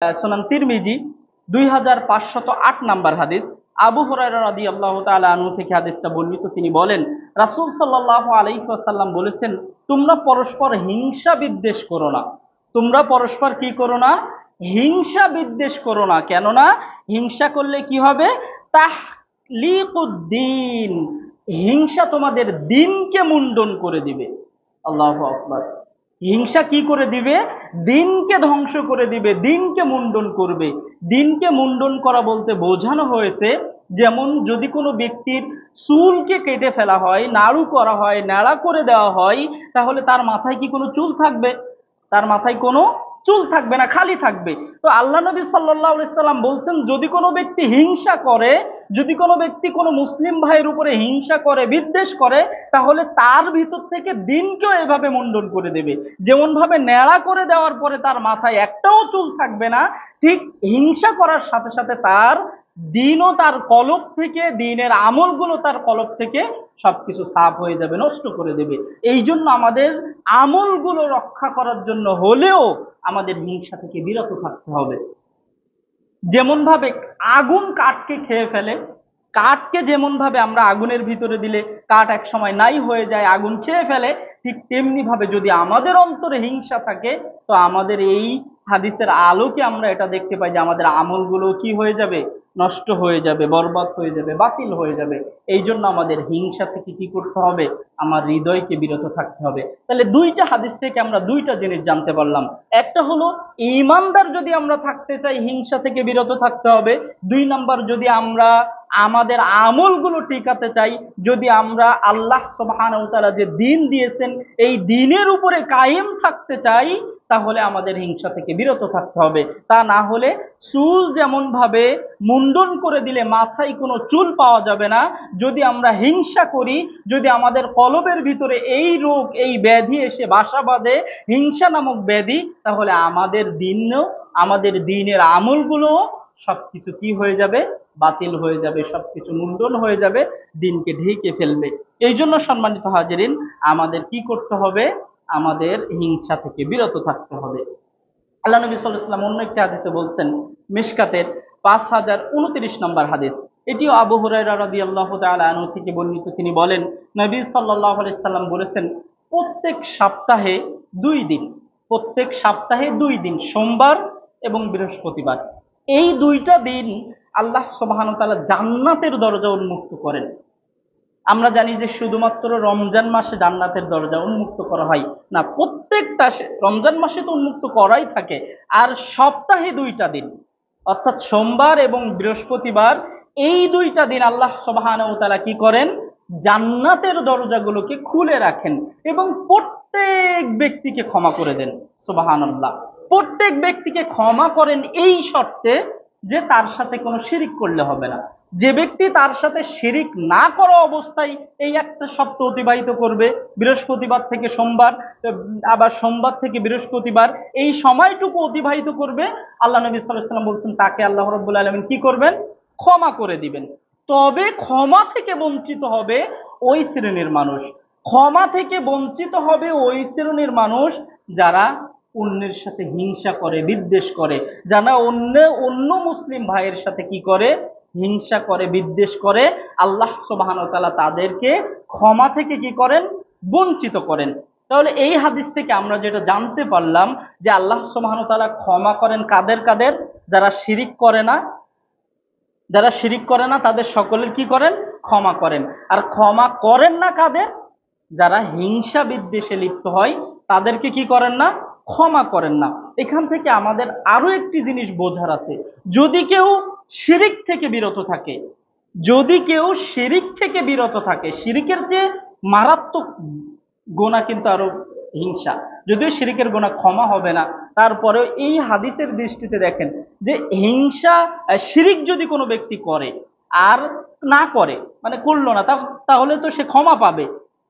সুনান তিরমিজি 2508 number হাদিস। আবু হুরায়রা রাদিয়াল্লাহু তাআলা আনহু থেকে হাদিসটা বর্ণিত। তিনি বলেন, রাসূল সাল্লাল্লাহু আলাইহি ওয়াসাল্লাম বলেছেন, তোমরা পরস্পর হিংসা বিদ্বেষ করো না। তোমরা পরস্পর কি করো না? হিংসা বিদ্বেষ করো না। কেননা হিংসা করলে কি হবে? তাহলিকুদ্দিন, হিংসা তোমাদের দিনকে মুন্ডন করে দিবে। আল্লাহু আকবার। হিংসা কি করে দিবে? দিনকে ধ্বংস করে দিবে, দিনকে মুন্ডন করবে। দিনকে মুন্ডন করা বলতে বোঝানো হয়েছে, যেমন যদি কোনো ব্যক্তির চুলকে কেটে ফেলা হয়, নাড়ু করা হয়, ন্যাড়া করে দেওয়া হয়, তাহলে তার মাথায় কি কোনো চুল থাকবে? তার মাথায় কোনো চুল থাকবে না, খালি থাকবে। তো আল্লাহ নবী সাল্লাল্লাহু আলাইহি সাল্লাম বলছেন, যদি কোনো ব্যক্তি হিংসা করে, যদি কোনো ব্যক্তি কোনো মুসলিম ভাইয়ের উপরে হিংসা করে, বিদ্বেষ করে, তাহলে তার ভিতর থেকে দিনকেও এভাবে মুন্ডন করে দেবে। যেমন ভাবে ন্যাড়া করে দেওয়ার পরে তার মাথায় একটাও চুল থাকবে না, ঠিক হিংসা করার সাথে সাথে তার দিনও তার কলব থেকে, দিনের আমলগুলো তার কলব থেকে সবকিছু সাফ হয়ে যাবে, নষ্ট করে দেবে। এই জন্য আমাদের আমলগুলো রক্ষা করার জন্য হলেও আমাদের হিংসা থেকে বিরত থাকতে হবে। যেমন ভাবে আগুন কাঠকে খেয়ে ফেলে, কাঠকে যেমন ভাবে আমরা আগুনের ভিতরে দিলে কাঠ এক সময় নাই হয়ে যায়, আগুন খেয়ে ফেলে, ঠিক তেমনি ভাবে যদি আমাদের অন্তরে হিংসা থাকে, তো আমাদের এই হাদিসের আলোকে আমরা এটা দেখতে পাই যে আমাদের আমলগুলো কি হয়ে যাবে? নষ্ট হয়ে যাবে, বরবাদ হয়ে যাবে, বাতিল হয়ে যাবে। এই জন্য আমাদের হিংসা থেকে কি করতে হবে? আমার হৃদয়কে বিরত থাকতে হবে। তাহলে দুইটা হাদিস থেকে আমরা দুইটা জিনিস জানতে পারলাম। একটা হলো, ঈমানদার যদি আমরা থাকতে চাই, হিংসা থেকে বিরত থাকতে হবে। দুই নাম্বার, যদি আমরা আমাদের আমলগুলো টিকাতে চাই, যদি আমরা আল্লাহ সুবহানাহু ওয়া তাআলা যে দিন দিয়েছেন এই দিনের উপরে কায়েম থাকতে চাই, তাহলে আমাদের হিংসা থেকে বিরত থাকতে হবে। তা না হলে চুল যেমন ভাবে মুন্ডন করে দিলে মাথায় কোনো চুল পাওয়া যাবে না, যদি আমরা হিংসা করি, যদি আমাদের কলবের ভিতরে এই রোগ, এই ব্যাধি এসে বাসা বাঁধে, হিংসা নামক ব্যাধি, তাহলে আমাদের দিনও, আমাদের দিনের আমলগুলো সবকিছু কি হয়ে যাবে? বাতিল হয়ে যাবে, সবকিছু মুন্ডন হয়ে যাবে, দিনকে ঢেকে ফেলবে। এই জন্য সম্মানিত হাজিরিন, আমাদের কি করতে হবে? আমাদের হিংসা থেকে বিরত থাকতে হবে। আল্লাহ নবী সাল্লাল্লাহু আলাইহি ওয়াসাল্লাম অন্য একটি হাদিসে বলছেন, মিশকাতের 5029 নম্বর হাদিস, এটিও আবু হুরায়রা রাদিয়াল্লাহু তাআলা আনহু থেকে বর্ণিত। তিনি বলেন, নবী সাল্লাল্লাহু আলাইহি সাল্লাম বলেছেন, প্রত্যেক সপ্তাহে 2 দিন, প্রত্যেক সপ্তাহে 2 দিন, সোমবার এবং বৃহস্পতিবার, এই দুইটা দিন আল্লাহ সুবহানাহু ওয়া তাআলা জান্নাতের দরজা উন্মুক্ত করেন। আমরা জানি যে শুধুমাত্র রমজান মাসে জান্নাতের দরজা উন্মুক্ত করা হয় না, প্রত্যেকটা রমজান মাসে তো উন্মুক্ত করাই থাকে। আর সপ্তাহে 2টা দিন, অর্থাৎ সোমবার এবং বৃহস্পতিবার, এই 2টা দিন আল্লাহ সুবহানাহু ওয়া তাআলা কি করেন? জান্নাতের দরজাগুলোকে খুলে রাখেন এবং প্রত্যেক ব্যক্তিকে ক্ষমা করে দেন। সুবহানাল্লাহ। প্রত্যেক ব্যক্তিকে ক্ষমা করেন এই শর্তে যে তার সাথে কোনো শিরিক করলে হবে না। যে ব্যক্তি তার সাথে শিরিক না করা অবস্থায় এই একটা সপ্তাহ অতিবাহিত করবে, বৃহস্পতিবার থেকে সোমবার, আবার সোমবার থেকে বৃহস্পতিবার, এই সময়টুকু অতিবাহিত করবে, আল্লাহ নবী সাল্লাল্লাহু আলাইহি ওয়াসাল্লাম বলছেন তাকে আল্লাহ রাব্বুল আলামিন কি করবেন? ক্ষমা করে দিবেন। তবে ক্ষমা থেকে বঞ্চিত হবে ওই শ্রেণীর মানুষ, ক্ষমা থেকে বঞ্চিত হবে ওই শ্রেণীর মানুষ যারা অন্যের সাথে হিংসা করে, বিদ্বেষ করে, যারা অন্য অন্য মুসলিম ভাইয়ের সাথে কি করে? হিংসা করে, বিদ্বেষ করে। আল্লাহ সুবহানাহু ওয়া তাআলা তাদেরকে ক্ষমা থেকে কি করেন? বঞ্চিত করেন। তাহলে এই হাদিস থেকে আমরা যেটা জানতে পারলাম যে আল্লাহ সুবহানাহু ওয়া তাআলা ক্ষমা করেন কাদের কাদের? যারা শিরিক করে না, যারা শিরিক করে না তাদের সকলের কি করেন? ক্ষমা করেন। আর ক্ষমা করেন না কাদের? যারা হিংসা বিদ্বেষে লিপ্ত হয় তাদেরকে কি করেন না? ক্ষমা করেন না। এখান থেকে আমাদের আরো একটি জিনিস বোঝার আছে, যদি কেউ শিরিক থেকে বিরত থাকে, যদি কেউ শিরিক থেকে বিরত থাকে, শিরিকের যে মারাত্মক গোনা কিন্তু আরো হিংসা, যদিও শিরিকের গোনা ক্ষমা হবে না, তারপরেও এই হাদিসের দৃষ্টিতে দেখেন যে হিংসা, শিরিক যদি কোনো ব্যক্তি করে আর না করে, মানে করলো না, তাহলে তো সে ক্ষমা পাবে।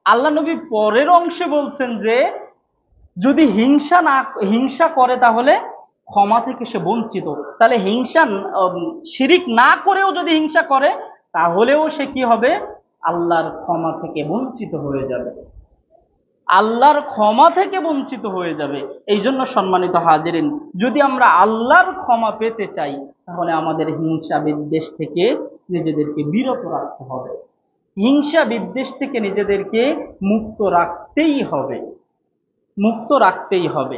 আল্লাহ নবী পরের অংশে বলছেন যে যদি হিংসা করে তাহলে ক্ষমা থেকে সে বঞ্চিত। তাহলে শিরিক না করেও যদি হিংসা করে তাহলেও সে কি হবে? আল্লাহর ক্ষমা থেকে বঞ্চিত হয়ে যাবে। আল্লাহর ক্ষমা থেকে বঞ্চিত হয়ে যাবে। এই জন্য সম্মানিত হাজিরিন, যদি আমরা আল্লাহর ক্ষমা পেতে চাই তাহলে আমাদের হিংসা বিদ্বেষ থেকে নিজেদেরকে বিরত রাখতে হবে, হিংসা বিদ্বেষ থেকে নিজেদেরকে মুক্ত রাখতেই হবে, মুক্ত রাখতেই হবে।